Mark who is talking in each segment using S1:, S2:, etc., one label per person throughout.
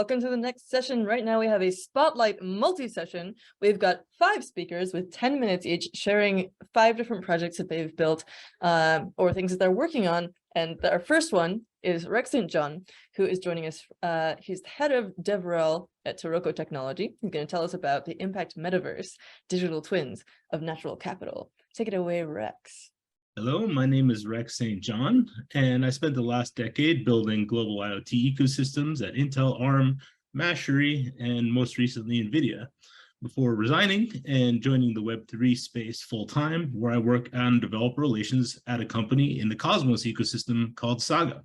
S1: welcome to the next session. Right now we have a spotlight multi-session. We've got 5 speakers with 10 minutes each, sharing 5 different projects that they've built or things that they're working on. And our first one is Rex St. John, who is joining us. He's the head of DevRel at Taroko Technology. He's going to tell us about the impact Metaverse, digital twins of natural capital. Take it away, Rex.
S2: Hello, my name is Rex St. John, and I spent the last decade building global IoT ecosystems at Intel, ARM, Mashery, and most recently NVIDIA, before resigning and joining the Web3 space full-time, where I work on developer relations at a company in the Cosmos ecosystem called Saga.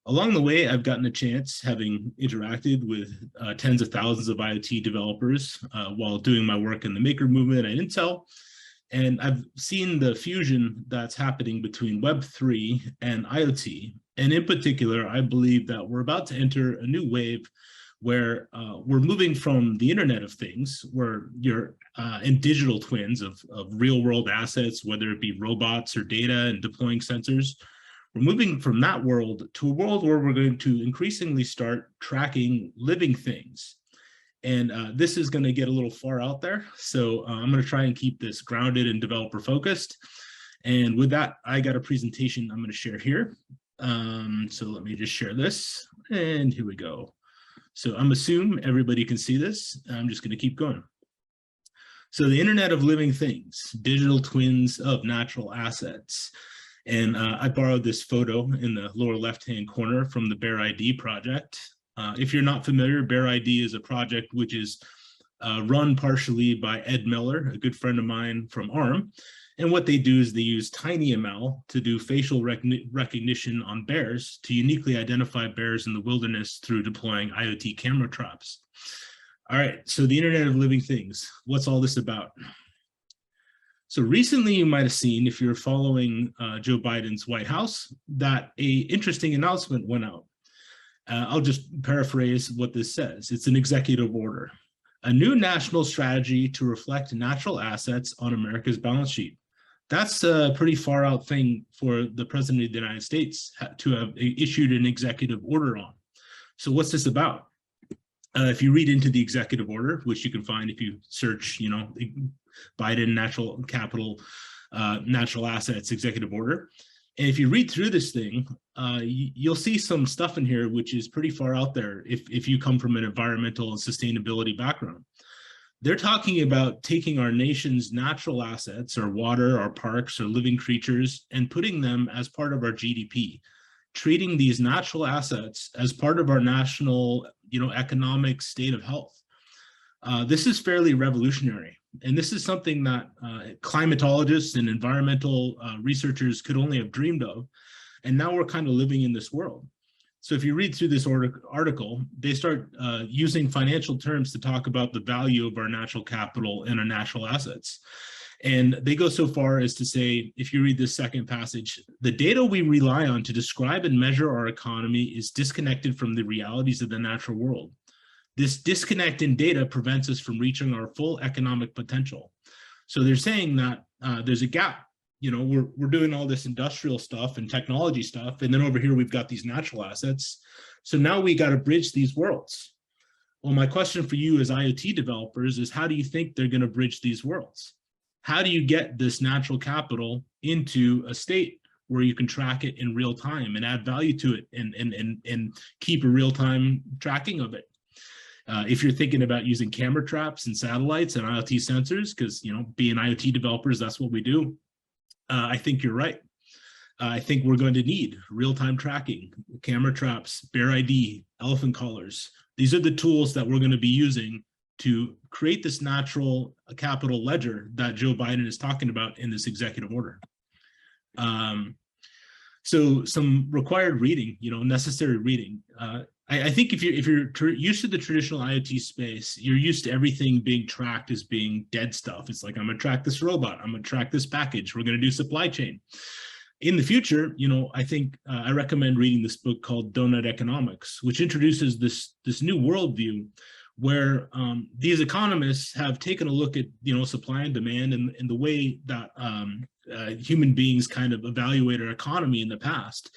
S2: Along the way, I've gotten a chance, having interacted with tens of thousands of IoT developers while doing my work in the maker movement at Intel. And I've seen the fusion that's happening between Web3 and IoT. And in particular, I believe that we're about to enter a new wave where we're moving from the Internet of Things, where you're in digital twins of real world assets, whether it be robots or data and deploying sensors. We're moving from that world to a world where we're going to increasingly start tracking living things. And this is going to get a little far out there. So I'm going to try and keep this grounded and developer focused. And with that, I got a presentation I'm going to share here. So let me just share this. And here we go. So I'm assuming everybody can see this. I'm just going to keep going. So the Internet of Living Things, digital twins of natural assets. And I borrowed this photo in the lower left-hand corner from the Bear ID project. If you're not familiar, Bear ID is a project which is run partially by Ed Miller, a good friend of mine from ARM. And what they do is they use TinyML to do facial recognition on bears to uniquely identify bears in the wilderness through deploying IoT camera traps. All right, so the Internet of Living Things, what's all this about? So recently you might have seen, if you're following Joe Biden's White House, that an interesting announcement went out. I'll just paraphrase what this says. It's an executive order, a new national strategy to reflect natural assets on America's balance sheet. That's a pretty far out thing for the President of the United States to have issued an executive order on. So what's this about? If you read into the executive order, which you can find if you search, Biden natural capital, natural assets executive order. And if you read through this thing, you'll see some stuff in here which is pretty far out there if you come from an environmental and sustainability background. They're talking about taking our nation's natural assets, our water, our parks, our living creatures, and putting them as part of our GDP, treating these natural assets as part of our national, economic state of health. This is fairly revolutionary. And this is something that climatologists and environmental researchers could only have dreamed of. And now we're kind of living in this world. So if you read through this article, they start using financial terms to talk about the value of our natural capital and our natural assets. And they go so far as to say, if you read this second passage, the data we rely on to describe and measure our economy is disconnected from the realities of the natural world. This disconnect in data prevents us from reaching our full economic potential. So they're saying that there's a gap. We're doing all this industrial stuff and technology stuff, and then over here we've got these natural assets. So now we got to bridge these worlds. Well, my question for you as IoT developers is, how do you think they're going to bridge these worlds? How do you get this natural capital into a state where you can track it in real time and add value to it and keep a real-time tracking of it? If you're thinking about using camera traps and satellites and IoT sensors, because being IoT developers, that's what we do. I think you're right. I think we're going to need real-time tracking, camera traps, Bear ID, elephant collars. These are the tools that we're going to be using to create this natural capital ledger that Joe Biden is talking about in this executive order. So some required reading, necessary reading. I think if you're used to the traditional IoT space, you're used to everything being tracked as being dead stuff. It's like, I'm going to track this robot. I'm going to track this package. We're going to do supply chain. In the future, I think I recommend reading this book called Donut Economics, which introduces this new worldview where these economists have taken a look at supply and demand and the way that human beings kind of evaluate our economy in the past.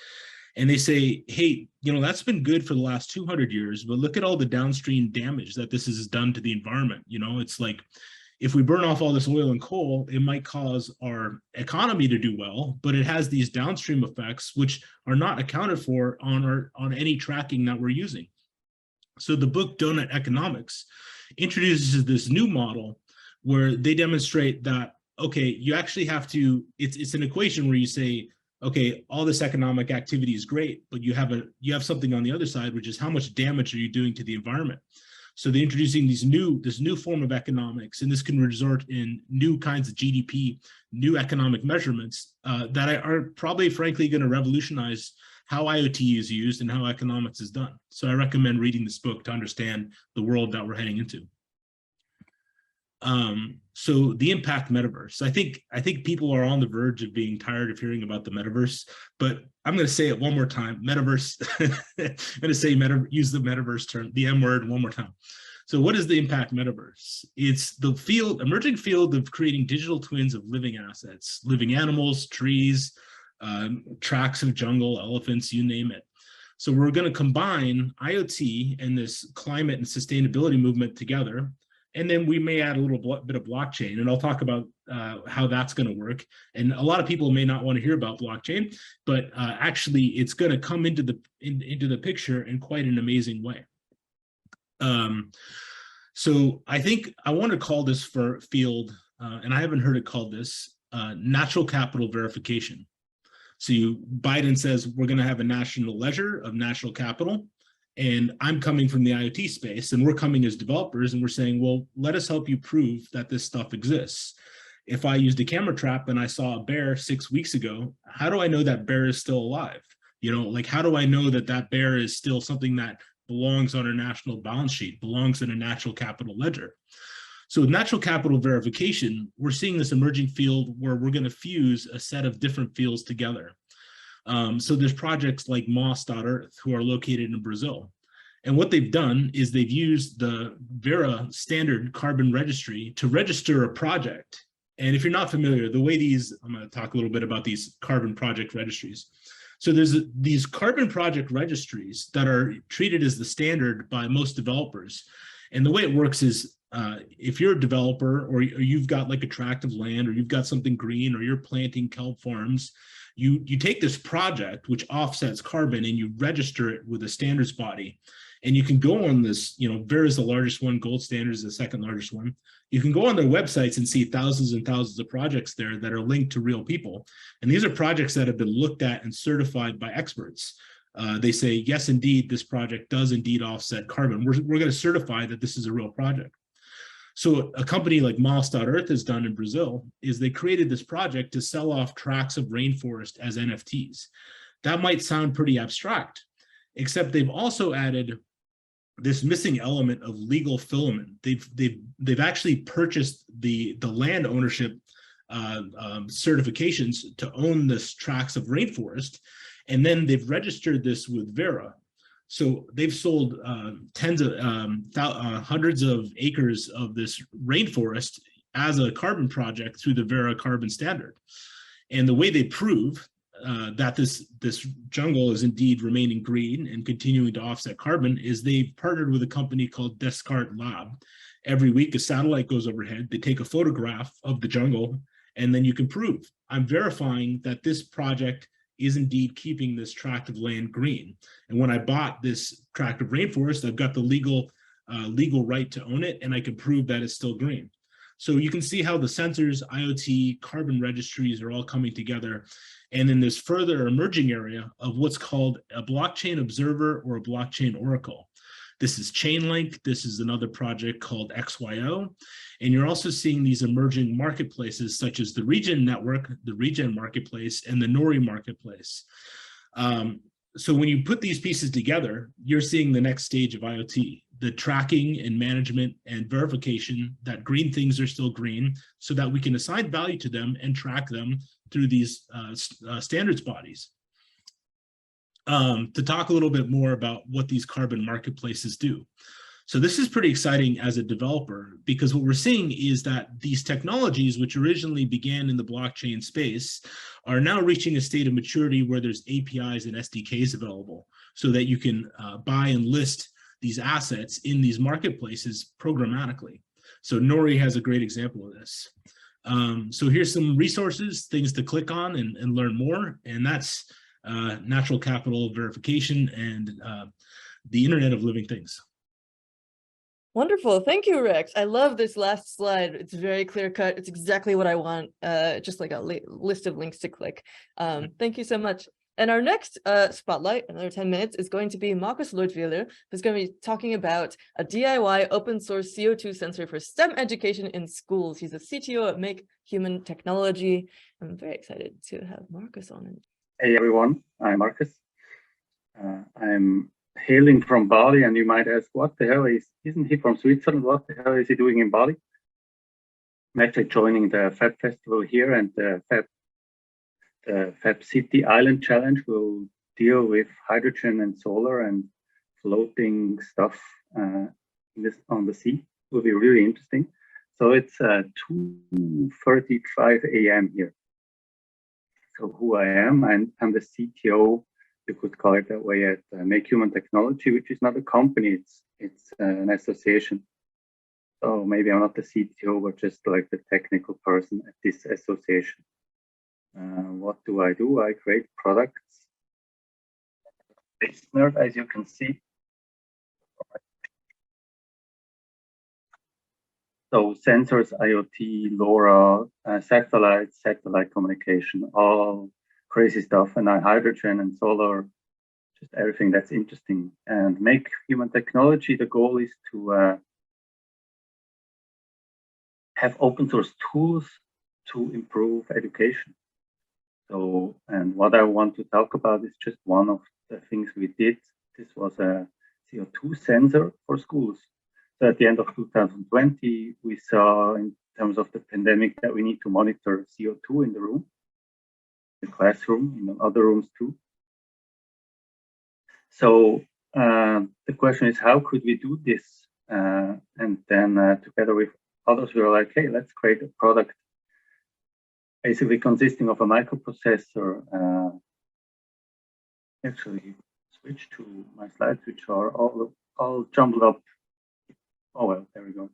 S2: And they say, hey, that's been good for the last 200 years, but look at all the downstream damage that this has done to the environment. It's like, if we burn off all this oil and coal, it might cause our economy to do well, but it has these downstream effects which are not accounted for on any tracking that we're using. So the book Donut Economics introduces this new model where they demonstrate that, okay, you actually have to, it's an equation where you say, okay, all this economic activity is great, but you have something on the other side, which is how much damage are you doing to the environment? So they're introducing this new form of economics, and this can result in new kinds of GDP, new economic measurements that are probably, frankly, going to revolutionize how IoT is used and how economics is done. So I recommend reading this book to understand the world that we're heading into. So the impact metaverse. I think people are on the verge of being tired of hearing about the metaverse, but I'm going to say it one more time. Metaverse. I'm going to say use the metaverse term, the M word, one more time. So what is the impact metaverse? It's the emerging field of creating digital twins of living assets, living animals, trees, tracts of jungle, elephants, you name it. So we're going to combine IoT and this climate and sustainability movement together. And then we may add a little bit of blockchain, and I'll talk about how that's going to work. And a lot of people may not want to hear about blockchain, but actually it's going to come into the picture in quite an amazing way. So I think I want to call this field, and I haven't heard it called this, natural capital verification. So Biden says we're going to have a national ledger of natural capital. And I'm coming from the IoT space, and we're coming as developers, and we're saying, well, let us help you prove that this stuff exists. If I used a camera trap and I saw a bear 6 weeks ago, how do I know that bear is still alive? Like, how do I know that that bear is still something that belongs on a national balance sheet, belongs in a natural capital ledger? So with natural capital verification, we're seeing this emerging field where we're going to fuse a set of different fields together. So there's projects like Moss.Earth, who are located in Brazil. And what they've done is they've used the Vera standard carbon registry to register a project. And if you're not familiar, the way I'm going to talk a little bit about these carbon project registries. So there's these carbon project registries that are treated as the standard by most developers. And the way it works is if you're a developer, or you've got like a tract of land, or you've got something green, or you're planting kelp farms, you take this project which offsets carbon and you register it with a standards body. And you can go on this, Vera is the largest one, Gold Standard is the second largest one. You can go on their websites and see thousands and thousands of projects there that are linked to real people. And these are projects that have been looked at and certified by experts. They say, yes, indeed, this project does indeed offset carbon. We're going to certify that this is a real project. So a company like Moss.Earth has done in Brazil is they created this project to sell off tracts of rainforest as NFTs. That might sound pretty abstract, except they've also added this missing element of legal filament. They've actually purchased the land ownership certifications to own this tracts of rainforest, and then they've registered this with Vera. So they've sold hundreds of acres of this rainforest as a carbon project through the Vera carbon standard. And the way they prove that this jungle is indeed remaining green and continuing to offset carbon is they've partnered with a company called Descartes Lab. Every week a satellite goes overhead, they take a photograph of the jungle, and then you can prove, I'm verifying that this project is indeed keeping this tract of land green. And when I bought this tract of rainforest, I've got the legal right to own it, and I can prove that it's still green. So you can see how the sensors, IoT, carbon registries are all coming together. And in this further emerging area of what's called a blockchain observer or a blockchain oracle. This is Chainlink. This is another project called XYO. And you're also seeing these emerging marketplaces such as the Regen Network, the Regen Marketplace, and the Nori Marketplace. So when you put these pieces together, you're seeing the next stage of IoT, the tracking and management and verification that green things are still green so that we can assign value to them and track them through these standards bodies. To talk a little bit more about what these carbon marketplaces do. So this is pretty exciting as a developer, because what we're seeing is that these technologies, which originally began in the blockchain space, are now reaching a state of maturity where there's APIs and SDKs available so that you can buy and list these assets in these marketplaces programmatically. So Nori has a great example of this. So here's some resources, things to click on and learn more. And that's natural capital verification and the Internet of Living Things.
S1: Wonderful. Thank you, Rex. I love this last slide. It's very clear cut. It's exactly what I want. Just like a list of links to click. Thank you so much. And our next spotlight, another 10 minutes, is going to be Markus Leutwyler, who's going to be talking about a DIY open source CO2 sensor for STEM education in schools. He's a CTO at Make Human Technology. I'm very excited to have Markus on it.
S3: Hey everyone, I'm Markus. I'm hailing from Bali, and you might ask, what the hell isn't he from Switzerland? What the hell is he doing in Bali? I'm actually joining the Fab Festival here, and the Fab City Island Challenge will deal with hydrogen and solar and floating stuff on the sea. It will be really interesting. So it's 2:35 a.m. here. So who I am, I'm the CTO, you could call it that way, at Make Human Technology, which is not a company, it's an association. So maybe I'm not the CTO, but just like the technical person at this association. What do? I create products. This nerd, as you can see. So sensors, IoT, LoRa, satellite communication, all crazy stuff, and hydrogen and solar, just everything that's interesting. And Make Human Technology, the goal is to have open source tools to improve education. So, and what I want to talk about is just one of the things we did. This was a CO2 sensor for schools. So at the end of 2020, we saw, in terms of the pandemic, that we need to monitor CO2 in the room, the classroom, in other rooms too. So the question is, how could we do this? And then together with others, we were like, hey, let's create a product basically consisting of a microprocessor. Actually, switch to my slides, which are all jumbled up. Oh, well, there we go.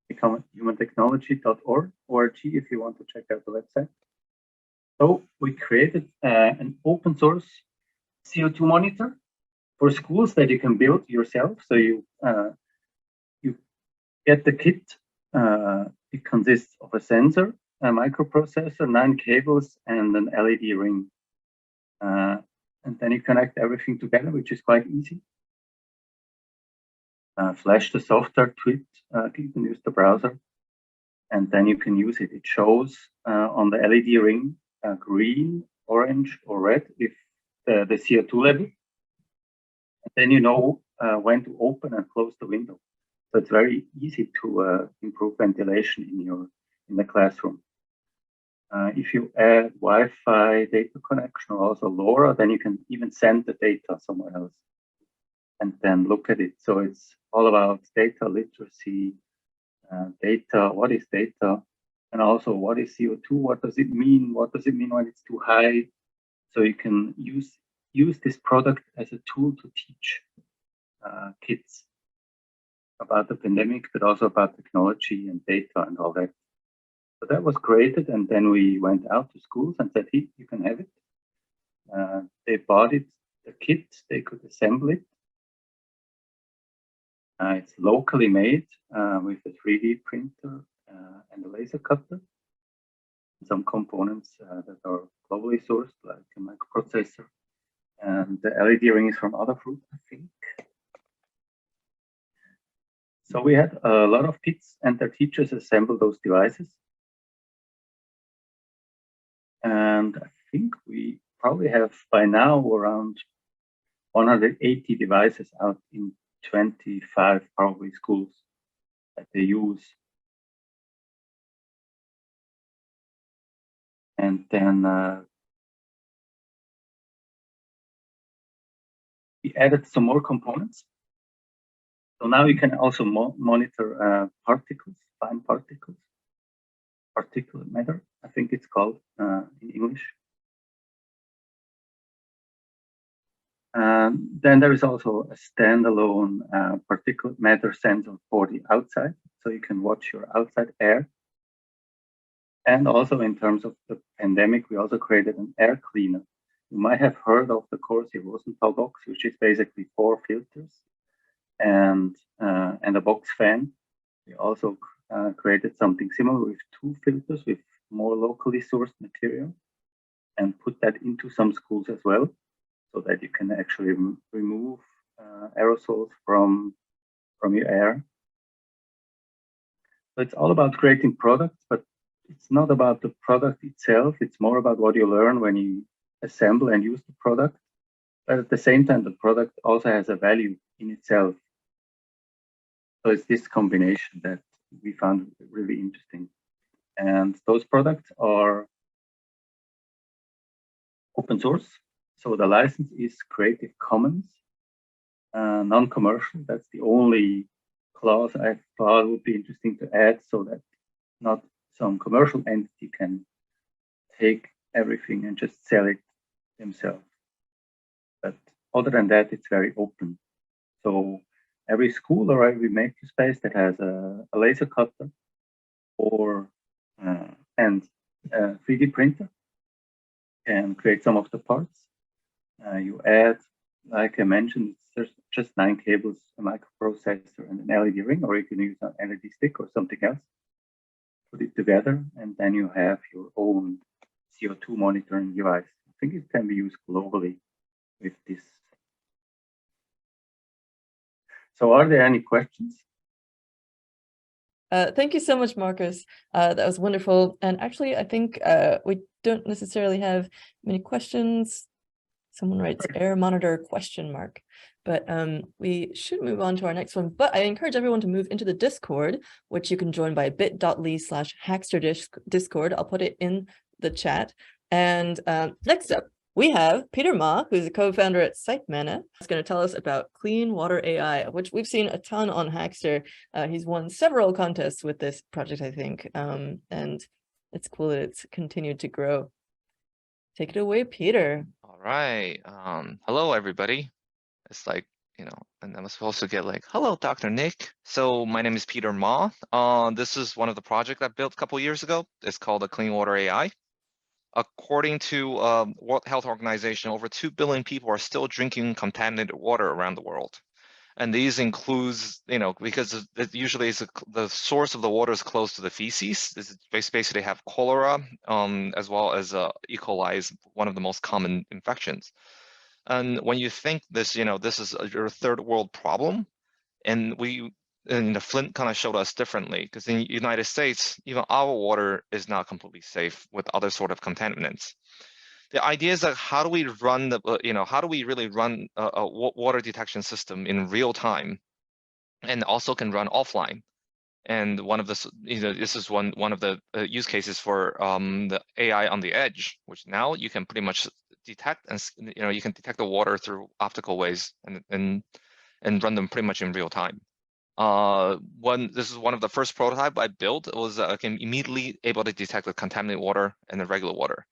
S3: Become humantechnology.org if you want to check out the website. So we created an open source CO2 monitor for schools that you can build yourself. So you get the kit. It consists of a sensor, a microprocessor, 9 cables, and an LED ring. And then you connect everything together, which is quite easy. Flash the software to it, you can use the browser, and then you can use it. It shows on the LED ring green, orange, or red if the CO2 level. And then you know when to open and close the window. So it's very easy to improve ventilation in the classroom. If you add Wi-Fi data connection or also LoRa, then you can even send the data somewhere else and then look at it. So it's all about data literacy, data, what is data, and also what is CO2, what does it mean? What does it mean when it's too high? So you can use this product as a tool to teach kids about the pandemic, but also about technology and data and all that. So that was created, and then we went out to schools and said, hey, you can have it. They bought it, the kit, they could assemble it. It's locally made with a 3D printer and a laser cutter. Some components that are globally sourced, like a microprocessor. And the LED ring is from Adafruit, I think. So we had a lot of kids and their teachers assemble those devices. And I think we probably have by now around 180 devices out in 25 probably schools that they use. And then we added some more components. So now you can also monitor particles, fine particles, particulate matter, I think it's called in English. Then there is also a standalone particulate matter sensor for the outside, so you can watch your outside air. And also in terms of the pandemic, we also created an air cleaner. You might have heard of the Corsair Rosenthal box, which is basically 4 filters and a box fan. We also created something similar with 2 filters with more locally sourced material and put that into some schools as well, so that you can actually remove aerosols from your air. So it's all about creating products, but it's not about the product itself. It's more about what you learn when you assemble and use the product. But at the same time, the product also has a value in itself. So it's this combination that we found really interesting. And those products are open source. So the license is Creative Commons, non-commercial. That's the only clause I thought would be interesting to add, so that not some commercial entity can take everything and just sell it themselves. But other than that, it's very open. So every school or every makerspace that has a laser cutter or and a 3D printer can create some of the parts. You add, like I mentioned, there's just 9 cables, a microprocessor, and an LED ring, or you can use an LED stick or something else. Put it together, and then you have your own CO2 monitoring device. I think it can be used globally with this. So are there any questions?
S1: Thank you so much, Markus. That was wonderful. And actually, I think we don't necessarily have many questions. Someone writes air monitor question mark, but we should move on to our next one. But I encourage everyone to move into the Discord, which you can join by bit.ly/Hackster Discord. I'll put it in the chat. And next up, we have Peter Ma, who's a co-founder at SiteMana. He's going to tell us about clean water AI, which we've seen a ton on Hackster. He's won several contests with this project, I think, and it's cool that it's continued to grow. Take it away, Peter.
S4: All right. Hello, everybody. It's like, you know, and I'm supposed to get like, hello, Dr. Nick. So my name is Peter Ma. This is one of the projects I built a couple of years ago. It's called the Clean Water AI. According to World Health Organization, over 2 billion people are still drinking contaminated water around the world. And these includes, you know, because it usually is the source of the water is close to the feces. This is basically have cholera, as well as E. coli is one of the most common infections. And when you think this, you know, this is your third world problem, and the Flint kind of showed us differently, because in the United States, even our water is not completely safe with other sort of contaminants. The idea is that how do we run the, how do we really run a water detection system in real time, and also can run offline? And one of the, this is one of the use cases for the AI on the edge, which now you can pretty much detect, and you can detect the water through optical ways and run them pretty much in real time. This is one of the first prototype I built. It was I can immediately able to detect the contaminated water and the regular water.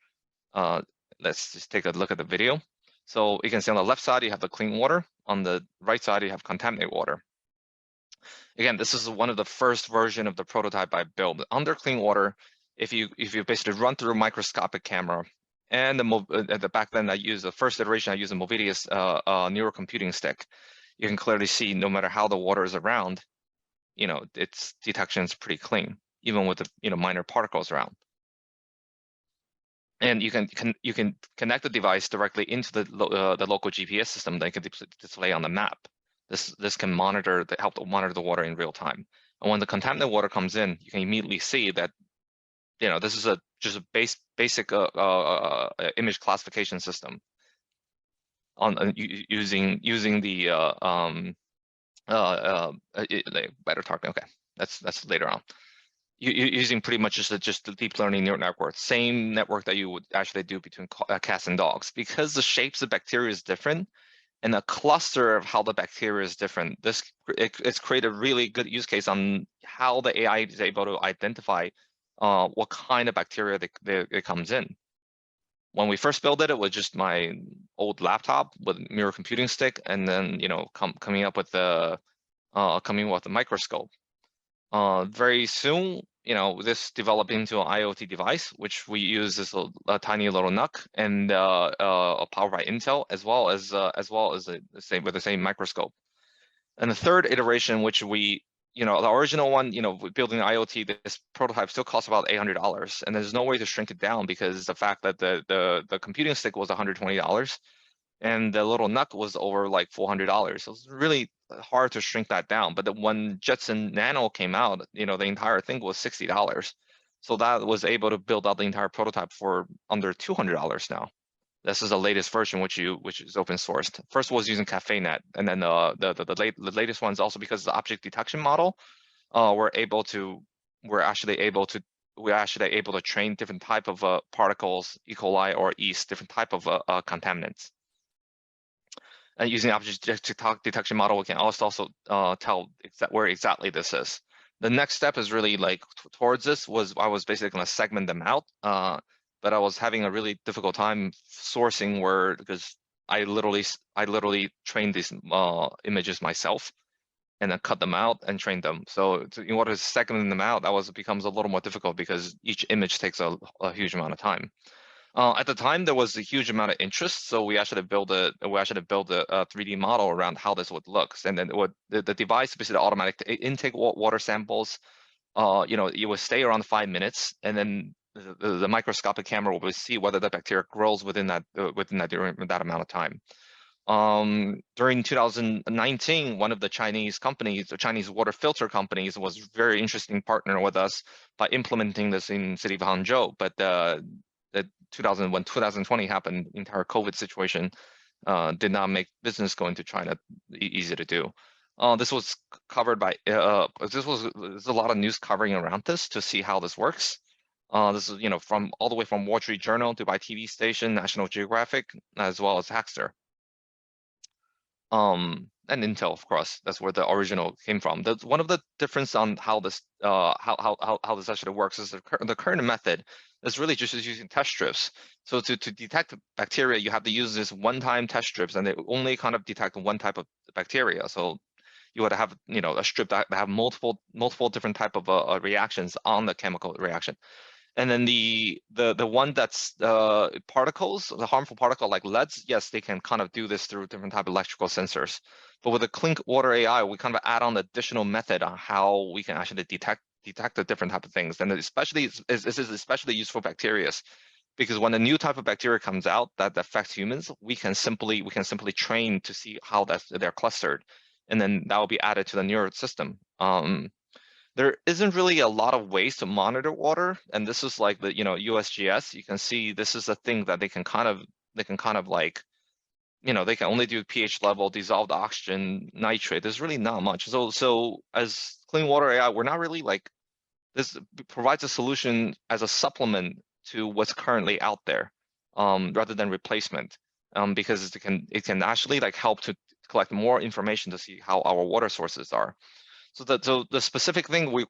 S4: Let's just take a look at the video. So you can see on the left side, you have the clean water. On the right side, you have contaminated water. Again, this is one of the first version of the prototype I built. Under clean water, if you basically run through a microscopic camera, and back then the first iteration I used a Movidius neural computing stick, you can clearly see no matter how the water is around, its detection is pretty clean, even with the minor particles around. And you can connect the device directly into the local GPS system that can display on the map. This can help to monitor the water in real time. And when the contaminated water comes in, you can immediately see that this is just a basic image classification system on using the better target. Okay, that's later on. Using pretty much just the deep learning neural network, same network that you would actually do between cats and dogs. Because the shapes of bacteria is different, and a cluster of how the bacteria is different. It's created a really good use case on how the AI is able to identify what kind of bacteria it comes in. When we first built it, it was just my old laptop with mirror computing stick, and then coming up with the microscope. Very soon, this developed into an IoT device, which we use as a tiny little NUC and powered by Intel, as well as the same microscope. And the third iteration, which we, the original one, building IoT, this prototype still costs about $800, and there's no way to shrink it down because the fact that the computing stick was $120, and the little NUC was over like $400. So it's really hard to shrink that down. But when Jetson Nano came out, the entire thing was $60. So that was able to build out the entire prototype for under $200 now. This is the latest version, which is open sourced. First was using CafeNet, and then the latest ones also, because the object detection model, we're actually able to train different type of particles, E. coli or yeast, different type of contaminants. And using object detection model, we can also tell where exactly this is. The next step is really like towards this I was basically going to segment them out, but I was having a really difficult time sourcing where, because I literally trained these images myself, and then cut them out and train them. So in order to segment them out, becomes a little more difficult because each image takes a huge amount of time. At the time, there was a huge amount of interest, so we actually built a 3D model around how this would look, and then the device basically automatic intake water samples. It would stay around 5 minutes, and then the microscopic camera will see whether the bacteria grows within that amount of time. During 2019, one of the Chinese companies, the Chinese water filter companies, was a very interesting partner with us by implementing this in city of Hangzhou. But when 2020 happened, the entire COVID situation did not make business going to China easy to do. This was covered by there's a lot of news covering around this to see how this works. This is from all the way from Wall Street Journal, Dubai TV station, National Geographic, as well as Hackster. And Intel, of course, that's where the original came from. One of the difference on how this how this actually works is the current method is really just using test strips. So to detect bacteria, you have to use this one-time test strips, and they only kind of detect one type of bacteria. So you would have a strip that have multiple different type of reactions on the chemical reaction. And then the one that's particles, the harmful particle like leads, yes, they can kind of do this through different type of electrical sensors. But with the Clean Water AI, we kind of add on additional method on how we can actually detect the different type of things. And especially this is especially useful for bacteria, because when a new type of bacteria comes out that affects humans, we can simply train to see how they're clustered, and then that will be added to the neural system. There isn't really a lot of ways to monitor water, and this is like the USGS. You can see this is a thing that they can kind of like, they can only do pH level, dissolved oxygen, nitrate. There's really not much. So as Clean Water AI, we're not really like, this provides a solution as a supplement to what's currently out there, rather than replacement, because it can actually like help to collect more information to see how our water sources are. So the specific thing we're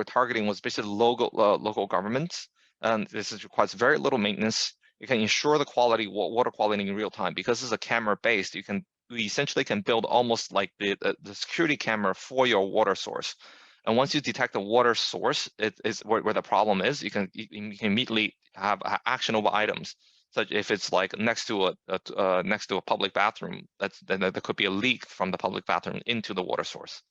S4: targeting was basically local governments, and this requires very little maintenance. You can ensure the water quality in real time, because it's a camera based. We essentially can build almost like the security camera for your water source. And once you detect the water source, it is where the problem is. You can immediately have actionable items. Such if it's like next to a public bathroom, there could be a leak from the public bathroom into the water source.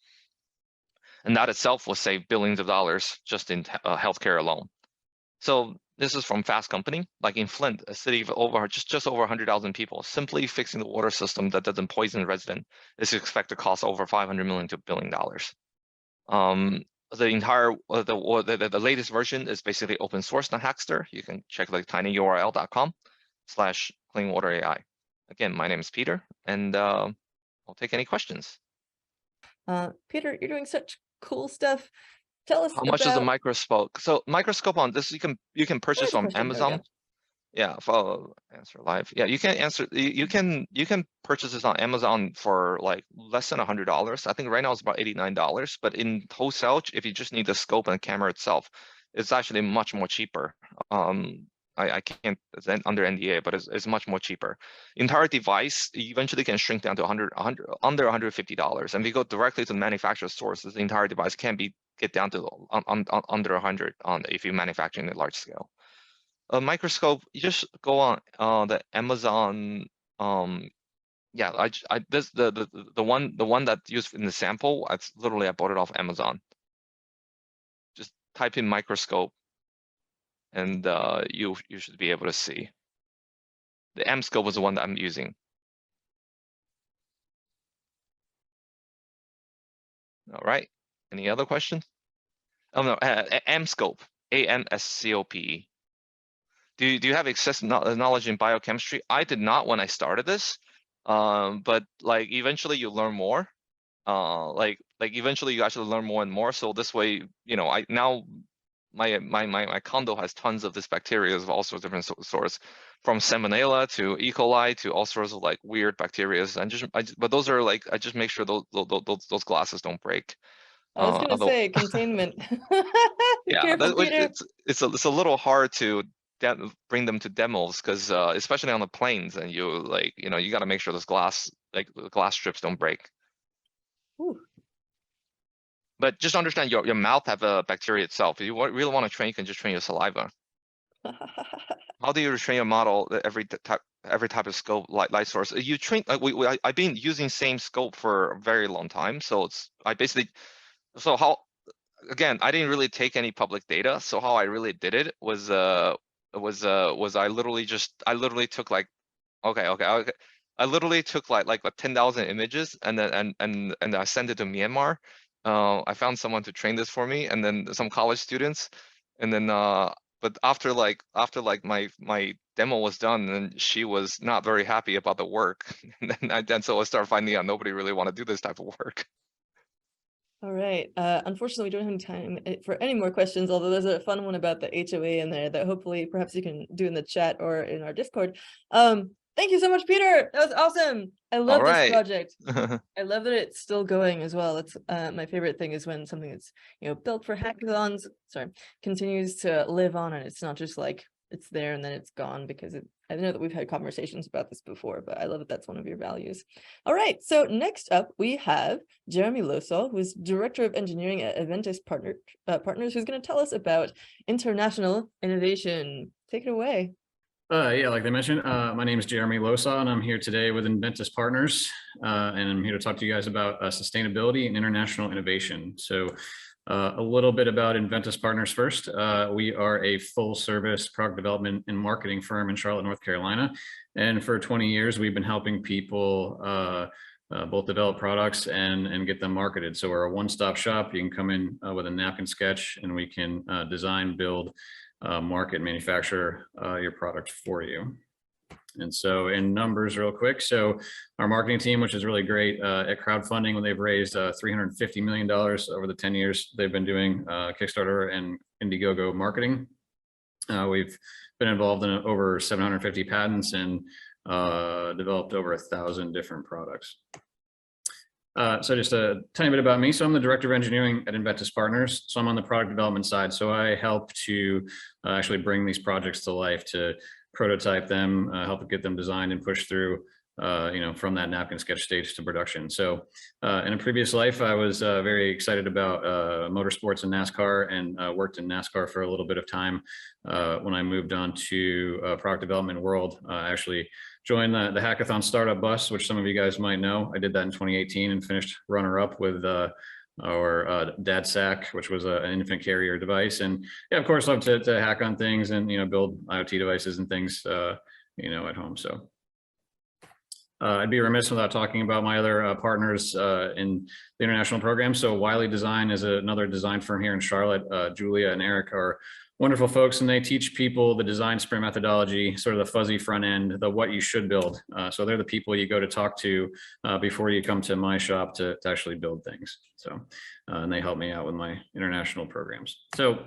S4: And that itself will save billions of dollars just in healthcare alone. So this is from Fast Company, like in Flint, a city of just over 100,000 people. Simply fixing the water system that doesn't poison residents is expected to cost over $500 million to $1 billion. The entire the latest version is basically open source on Hackster. You can check like tinyurl.com/cleanwaterAI. Again, my name is Peter, and I'll take any questions.
S1: Peter, you're doing such cool stuff. Tell us
S4: how much is a microscope. So microscope on this you can purchase from Amazon. Yeah, follow answer live. Yeah, you can answer. You can purchase this on Amazon for like less than $100. I think right now it's about $89. But in wholesale, if you just need the scope and camera itself, it's actually much more cheaper. I can't, it's under NDA, but it's much more cheaper. Entire device eventually can shrink down to under $150. And if you go directly to the manufacturer source, the entire device can get down to under 100 if you're manufacturing at large scale. A microscope, you just go on the Amazon. Yeah, this the one that's used in the sample. I bought it off Amazon. Just type in microscope, and you should be able to see. The M scope was the one that I'm using. All right. Any other questions? Oh no, M scope, AMSCOPE. Do you have excessive knowledge in biochemistry? I did not when I started this, but like eventually you learn more. Like eventually you actually learn more and more. So this way, you know, my condo has tons of this bacteria of all sorts of different sorts, from Salmonella to E. coli to all sorts of like weird bacteria. And but those are like, I just make sure those glasses don't break.
S1: I was gonna say containment.
S4: Yeah,
S1: Careful, Peter.
S4: it's a little hard to bring them to demos because especially on the planes, and you got to make sure those the glass strips don't break.
S1: Ooh.
S4: But just understand your mouth have a bacteria itself. If you really want to train, you can just train your saliva. How do you train your model every type of scope light source? You train like I've been using same scope for a very long time, so again, I didn't really take any public data. So how I really did it was I literally took like I literally took like 10,000 images and then and I sent it to Myanmar. I found someone to train this for me, and then some college students, and then but after my demo was done, and she was not very happy about the work, and then so I started finding out nobody really want to do this type of work.
S1: All right. Unfortunately, we don't have any time for any more questions, although there's a fun one about the HOA in there that hopefully perhaps you can do in the chat or in our Discord. Thank you so much, Peter. That was awesome. I love this project. I love that it's still going as well. It's my favorite thing is when something that's built for hackathons, continues to live on, and it's not just like it's there and then it's gone, because I know that we've had conversations about this before, but I love that that's one of your values. All right, so next up we have Jeremy Losaw, who is Director of Engineering at Adventis Partners, who's going to tell us about international innovation. Take it away.
S5: Yeah, like they mentioned, my name is Jeremy Losaw, and I'm here today with Adventis Partners, and I'm here to talk to you guys about sustainability and international innovation. So a little bit about Adventis Partners first. We are a full-service product development and marketing firm in Charlotte, North Carolina. And for 20 years, we've been helping people both develop products and get them marketed. So we're a one-stop shop. You can come in with a napkin sketch, and we can design, build, market, manufacture your product for you. And so in numbers real quick, so our marketing team, which is really great at crowdfunding, when they've raised $350 million over the 10 years they've been doing Kickstarter and Indiegogo marketing. We've been involved in over 750 patents and developed over 1,000 different products. So just a tiny bit about me. So I'm the Director of Engineering at Adventis Partners. So I'm on the product development side. So I help to actually bring these projects to life, to prototype them, help get them designed and pushed through, from that napkin sketch stage to production. So in a previous life, I was very excited about motorsports and NASCAR, and worked in NASCAR for a little bit of time. When I moved on to product development world, I actually joined the hackathon startup bus, which some of you guys might know. I did that in 2018 and finished runner-up with our DadSack, which was an infant carrier device. And yeah, of course, love to hack on things and build IoT devices and things at home. So I'd be remiss without talking about my other partners in the international program. So Wiley Design is another design firm here in Charlotte. Julia and Eric are wonderful folks, and they teach people the design sprint methodology, sort of the fuzzy front end, the what you should build. So they're the people you go to talk to before you come to my shop to actually build things. So and they help me out with my international programs. So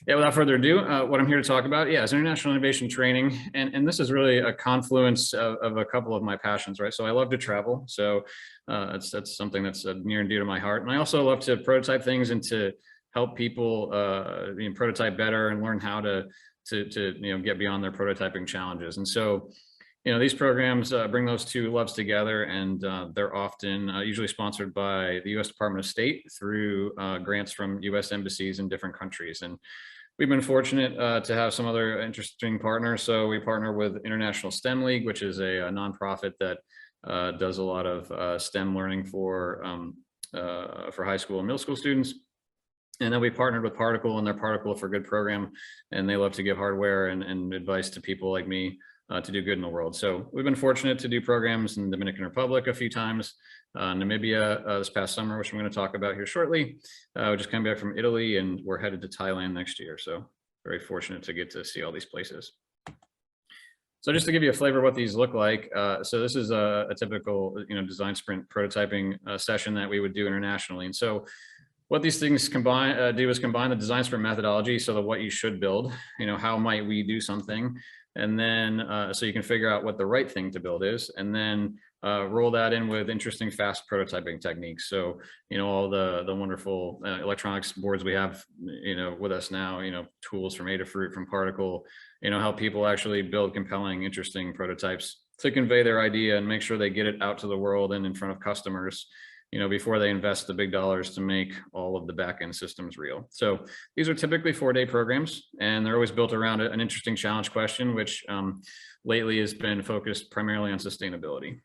S5: Yeah, without further ado, what I'm here to talk about, is international innovation training. And this is really a confluence of a couple of my passions, right? So I love to travel. So that's something that's near and dear to my heart. And I also love to prototype things and to help people prototype better and learn how to get beyond their prototyping challenges. And so, these programs bring those two loves together, and they're often usually sponsored by the U.S. Department of State through grants from U.S. embassies in different countries. And we've been fortunate to have some other interesting partners. So we partner with International STEM League, which is a nonprofit that does a lot of STEM learning for high school and middle school students. And then we partnered with Particle and their Particle for Good program, and they love to give hardware and advice to people like me to do good in the world. So we've been fortunate to do programs in the Dominican Republic a few times, Namibia this past summer, which I'm going to talk about here shortly. We just came back from Italy, and we're headed to Thailand next year. So very fortunate to get to see all these places. So just to give you a flavor of what these look like, so this is a typical design sprint prototyping session that we would do internationally. And so what these things do is combine the design sprint methodology, so that what you should build, how might we do something, and then so you can figure out what the right thing to build is, and then roll that in with interesting fast prototyping techniques. So all the wonderful electronics boards we have with us now, tools from Adafruit, from Particle, help people actually build compelling, interesting prototypes to convey their idea and make sure they get it out to the world and in front of customers before they invest the big dollars to make all of the back-end systems real. So these are typically 4-day programs, and they're always built around an interesting challenge question, which lately has been focused primarily on sustainability.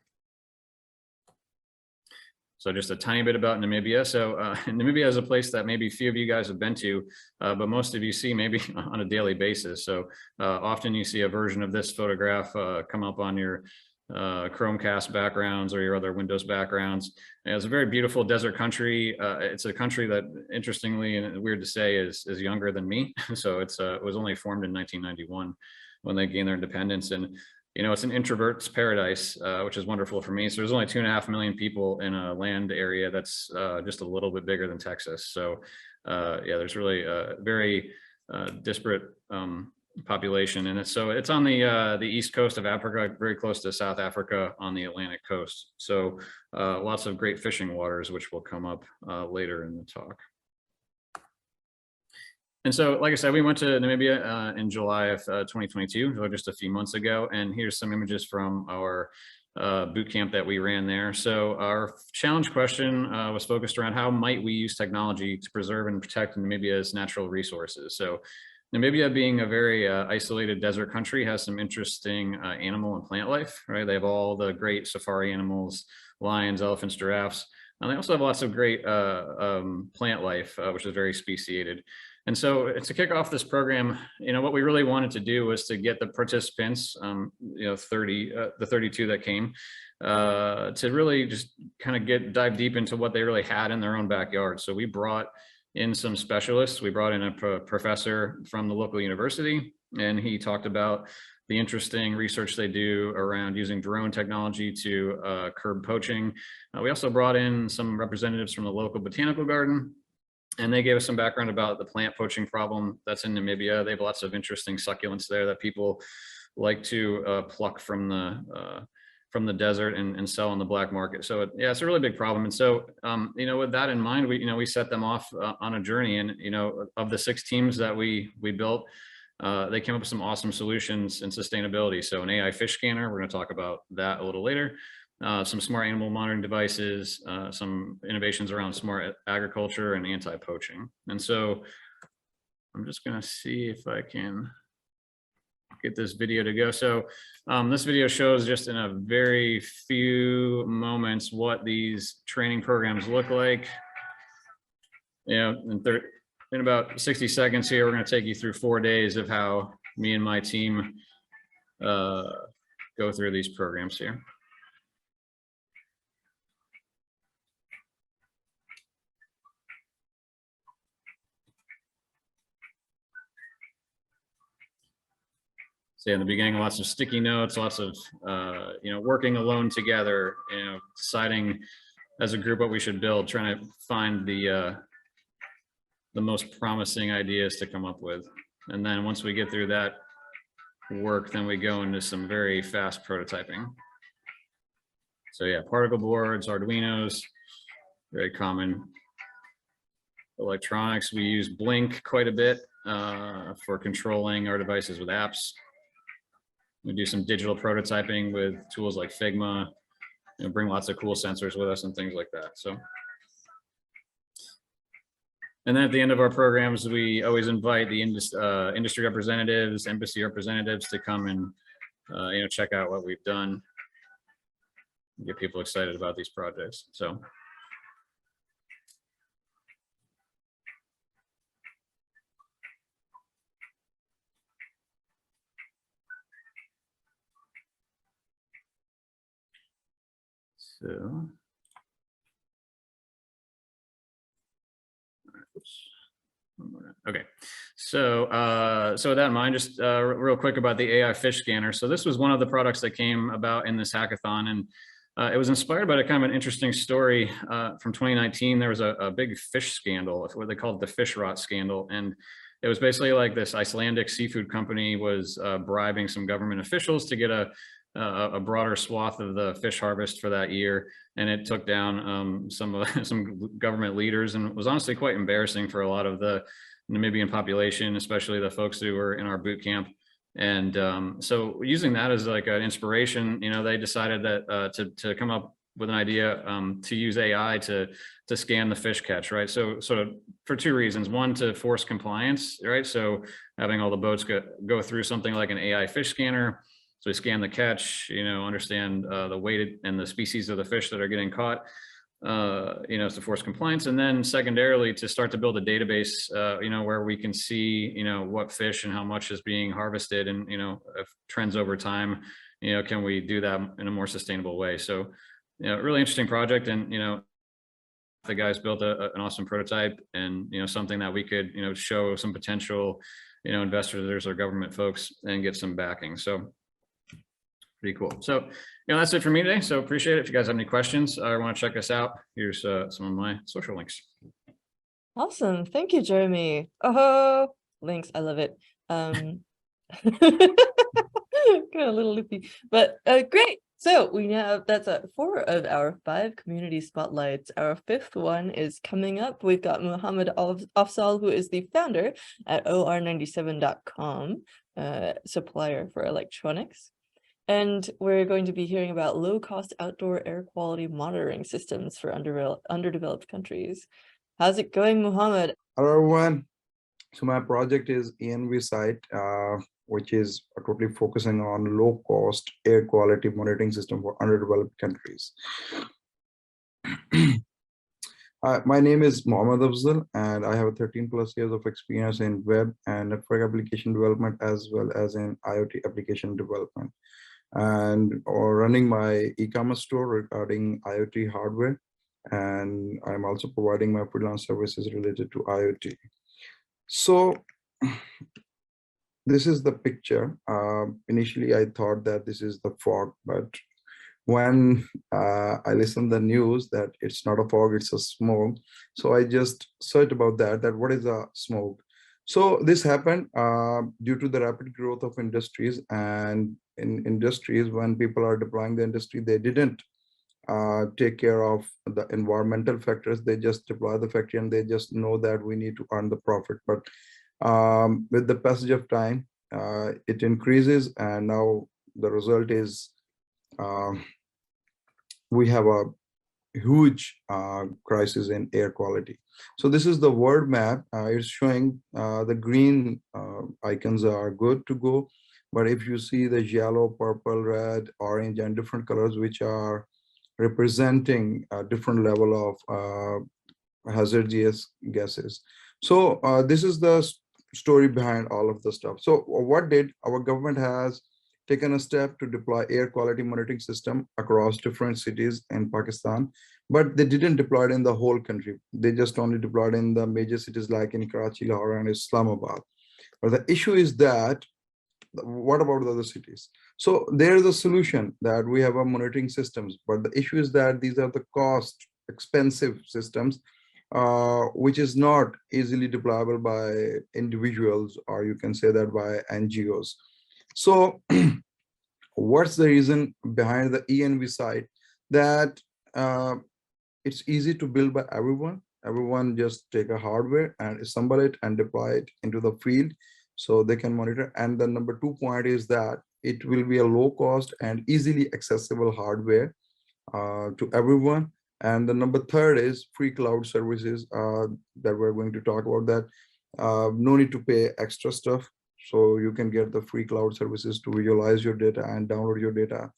S5: So just a tiny bit about Namibia. So Namibia is a place that maybe few of you guys have been to, but most of you see maybe on a daily basis. So often you see a version of this photograph come up on your Chromecast backgrounds or your other Windows backgrounds. And it's a very beautiful desert country. It's a country that, interestingly, and weird to say, is younger than me. So it was only formed in 1991 when they gained their independence. And it's an introvert's paradise, which is wonderful for me. So there's only 2.5 million people in a land area that's just a little bit bigger than Texas. So there's really a very disparate population, and it's on the east coast of Africa, very close to South Africa on the Atlantic coast. So lots of great fishing waters, which will come up later in the talk. And so, like I said, we went to Namibia in July of 2022, so just a few months ago. And here's some images from our boot camp that we ran there. So our challenge question was focused around how might we use technology to preserve and protect Namibia's natural resources. So Namibia, being a very isolated desert country, has some interesting animal and plant life, right? They have all the great safari animals, lions, elephants, giraffes, and they also have lots of great plant life, which is very speciated. And so to kick off this program, what we really wanted to do was to get the participants, the 32 that came, to really just kind of dive deep into what they really had in their own backyard. So we brought in some specialists. We brought in a professor from the local university, and he talked about the interesting research they do around using drone technology to curb poaching. We also brought in some representatives from the local botanical garden, and they gave us some background about the plant poaching problem that's in Namibia. They have lots of interesting succulents there that people like to pluck from the desert and sell on the black market. So it's a really big problem. And so, with that in mind, we set them off on a journey, and, of the 6 teams that we built, they came up with some awesome solutions in sustainability. So an AI fish scanner, we're going to talk about that a little later, some smart animal monitoring devices, some innovations around smart agriculture and anti-poaching. And so I'm just going to see if I can get this video to go. So this video shows just in a very few moments what these training programs look like. In about 60 seconds here, we're going to take you through 4 days of how me and my team go through these programs here. So in the beginning, lots of sticky notes, lots of, working alone together, deciding as a group what we should build, trying to find the the most promising ideas to come up with. And then once we get through that work, then we go into some very fast prototyping. So yeah, particle boards, Arduinos, very common. Electronics, we use Blink quite a bit for controlling our devices with apps. We do some digital prototyping with tools like Figma, bring lots of cool sensors with us and things like that. So, and then at the end of our programs, we always invite the industry representatives, embassy representatives to come and check out what we've done, get people excited about these projects. So. Okay, so with that in mind, just real quick about the AI fish scanner. So this was one of the products that came about in this hackathon, and it was inspired by a kind of an interesting story from 2019. There was a big fish scandal, what they called the fish rot scandal, and it was basically like this Icelandic seafood company was bribing some government officials to get a broader swath of the fish harvest for that year, and it took down some government leaders, and it was honestly quite embarrassing for a lot of the Namibian population, especially the folks who were in our boot camp. And so using that as like an inspiration, they decided that to come up with an idea to use AI to scan the fish catch, right? So sort of for two reasons. One, to force compliance, right? So having all the boats go through something like an AI fish scanner. So we scan the catch, understand the weight and the species of the fish that are getting caught, to force compliance. And then secondarily, to start to build a database, where we can see, what fish and how much is being harvested, and, if trends over time, can we do that in a more sustainable way? So, really interesting project. And, the guys built an awesome prototype, and, something that we could, show some potential, investors or government folks and get some backing. So pretty cool. So, that's it for me today. So appreciate it. If you guys have any questions or want to check us out, here's some of my social links.
S1: Awesome. Thank you, Jeremy. Oh, links. I love it. Got a little loopy, but great. So we now, that's 4 of our 5 community spotlights. Our 5th one is coming up. We've got Muhammad Afzal, who is the founder at or97.com, supplier for electronics. And we're going to be hearing about low-cost outdoor air quality monitoring systems for underdeveloped countries. How's it going, Muhammad?
S6: Hello, everyone. So my project is ENV site, which is totally focusing on low-cost air quality monitoring system for underdeveloped countries. My name is Muhammad Afzal, and I have 13+ years of experience in web and network application development, as well as in IoT application development, and running my e-commerce store regarding IoT hardware. And I'm also providing my freelance services related to IoT. So this is the picture. Initially, I thought that this is the fog, but when I listened to the news that it's not a fog, it's a smoke. So I just searched about that what is a smoke. So this happened due to the rapid growth of industries, and in industries, when people are deploying the industry, they didn't take care of the environmental factors. They just deploy the factory and they just know that we need to earn the profit. But with the passage of time, it increases, and now the result is we have a huge crisis in air quality. So this is the world map. It's showing the green icons are good to go, but if you see the yellow, purple, red, orange, and different colors, which are representing a different level of hazardous gases. So this is the story behind all of the stuff. So what did our government has taken a step to deploy air quality monitoring system across different cities in Pakistan, but they didn't deploy it in the whole country. They just only deployed in the major cities like in Karachi, Lahore, and Islamabad. But the issue is that, what about the other cities? So there is a solution that we have a monitoring systems, but the issue is that these are the cost expensive systems, which is not easily deployable by individuals, or you can say that by NGOs. So what's the reason behind the ENV side? That it's easy to build by everyone. Everyone just take a hardware and assemble it and deploy it into the field so they can monitor. And the number 2 point is that it will be a low cost and easily accessible hardware to everyone. And the number 3rd is free cloud services that we're going to talk about. That no need to pay extra stuff. So you can get the free cloud services to visualize your data and download your data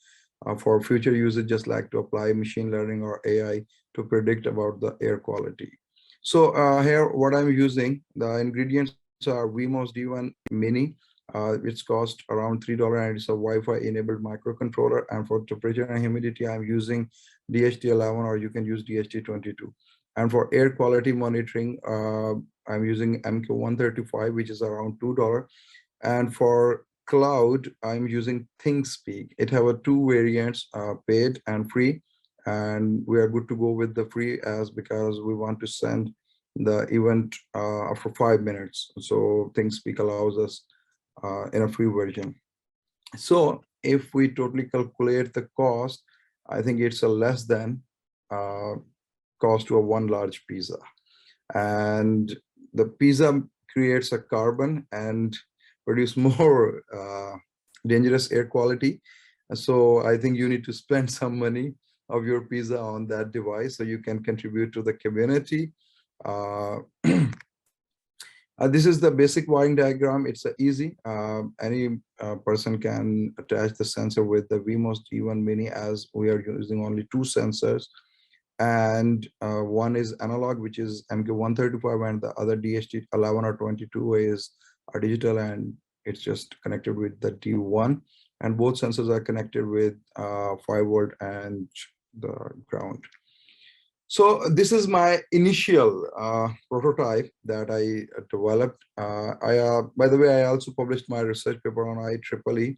S6: for future usage, just like to apply machine learning or AI to predict about the air quality. So here, what I'm using, the ingredients are Wemos D1 Mini. It's cost around $3 and it's a Wi-Fi enabled microcontroller. And for temperature and humidity, I'm using DHT11 or you can use DHT22. And for air quality monitoring, I'm using MQ135, which is around $2. And for cloud, I'm using ThinkSpeak. It have 2 variants, paid and free. And we are good to go with the free as because we want to send the event after 5 minutes. So ThinkSpeak allows us in a free version. So if we totally calculate the cost, I think it's a less than cost to a 1 large pizza. And the pizza creates a carbon and produce more dangerous air quality. So I think you need to spend some money of your pizza on that device so you can contribute to the community. This is the basic wiring diagram. It's easy. Any person can attach the sensor with the Wemos G1 Mini, as we are using only 2 sensors. And one is analog, which is MQ135, and the other DHT11 or 22 is digital, and it's just connected with the D1. And both sensors are connected with 5 volt and the ground. So this is my initial prototype that I developed. By the way, I also published my research paper on IEEE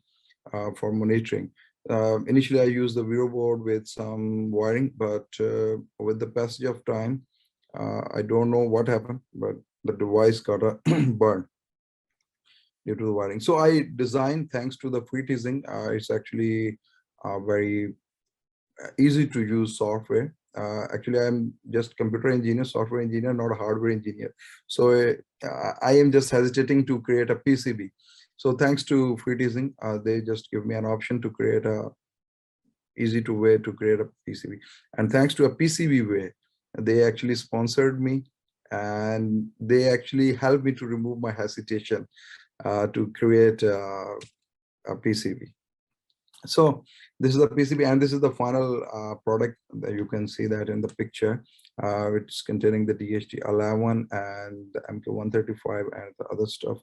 S6: for monitoring. Initially, I used the Vero board with some wiring, but with the passage of time, I don't know what happened, but the device got burned due to the wiring. So I designed, thanks to the free teasing, it's actually very easy to use software. Actually, I'm just computer engineer, software engineer, not a hardware engineer. So I am just hesitating to create a PCB. So thanks to free teasing, they just give me an option to create a easy to way to create a PCB. And thanks to a PCB way, they actually sponsored me and they actually helped me to remove my hesitation to create a PCB. So this is the PCB, and this is the final product that you can see that in the picture, which is containing the DHT11 and the MQ135 and the other stuff,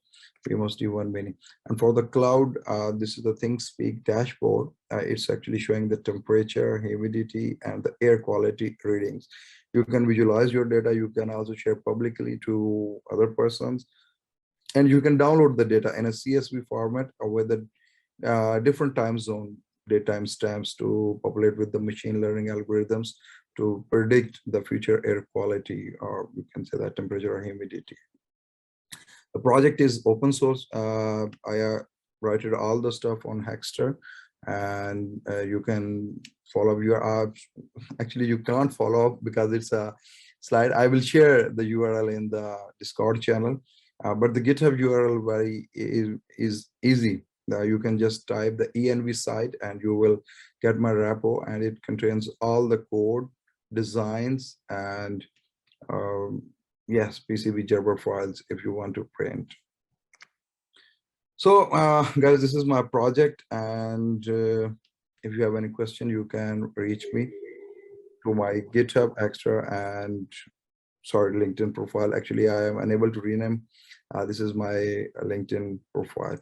S6: Wemos D1 Mini. And for the cloud, this is the ThinkSpeak dashboard. It's actually showing the temperature, humidity, and the air quality readings. You can visualize your data. You can also share publicly to other persons. And you can download the data in a CSV format or with the different time zone daytime stamps to populate with the machine learning algorithms to predict the future air quality, or you can say that temperature or humidity. The project is open source. I wrote all the stuff on Hackster, and you can follow your apps. Actually, you can't follow up because it's a slide. I will share the URL in the Discord channel, but the GitHub URL is easy. You can just type the ENV site and you will get my repo, and it contains all the code, designs, and yes, PCB Gerber files if you want to print. So guys, this is my project, and if you have any question, you can reach me through my GitHub Hackster and LinkedIn profile. Actually, I am unable to rename. This is my LinkedIn profile.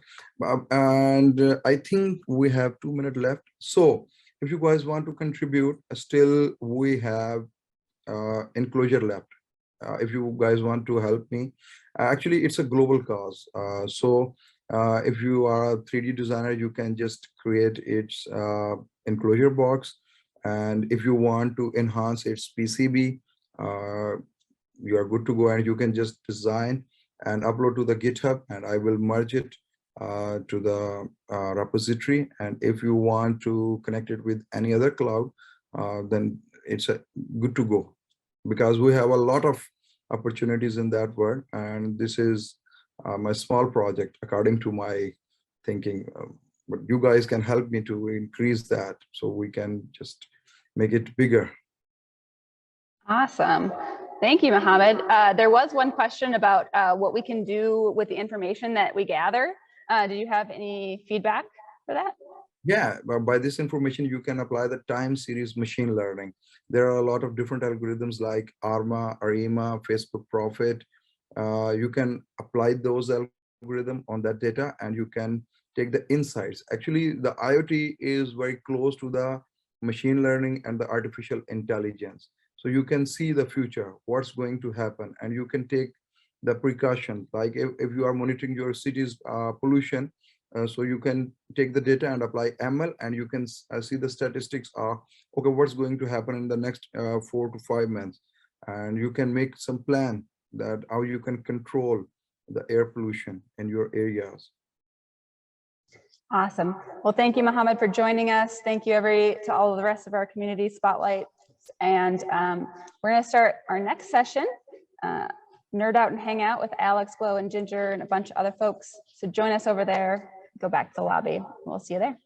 S6: And I think we have 2 minutes left. So if you guys want to contribute, still we have enclosure left. If you guys want to help me, actually it's a global cause. So if you are a 3D designer, you can just create its enclosure box. And if you want to enhance its PCB, you are good to go, and you can just design and upload to the GitHub, and I will merge it to the repository. And if you want to connect it with any other cloud, then it's good to go, because we have a lot of opportunities in that world. And this is my small project according to my thinking, but you guys can help me to increase that so we can just make it bigger.
S7: Awesome. Thank you, Mohammed. There was one question about what we can do with the information that we gather. Do you have any feedback for that?
S6: Yeah, by this information, you can apply the time series machine learning. There are a lot of different algorithms like ARMA, ARIMA, Facebook Profit. You can apply those algorithms on that data, and you can take the insights. Actually, the IoT is very close to the machine learning and the artificial intelligence. So you can see the future, what's going to happen, and you can take the precaution. Like if you are monitoring your city's pollution, so you can take the data and apply ML, and you can see the statistics of, okay, what's going to happen in the next 4 to 5 months. And you can make some plan that how you can control the air pollution in your areas.
S7: Awesome. Well, thank you, Mohammed, for joining us. Thank you to all of the rest of our community spotlight. And we're going to start our next session, Nerd Out and Hang Out with Alex, Glow, and Ginger, and a bunch of other folks. So join us over there. Go back to the lobby. We'll see you there.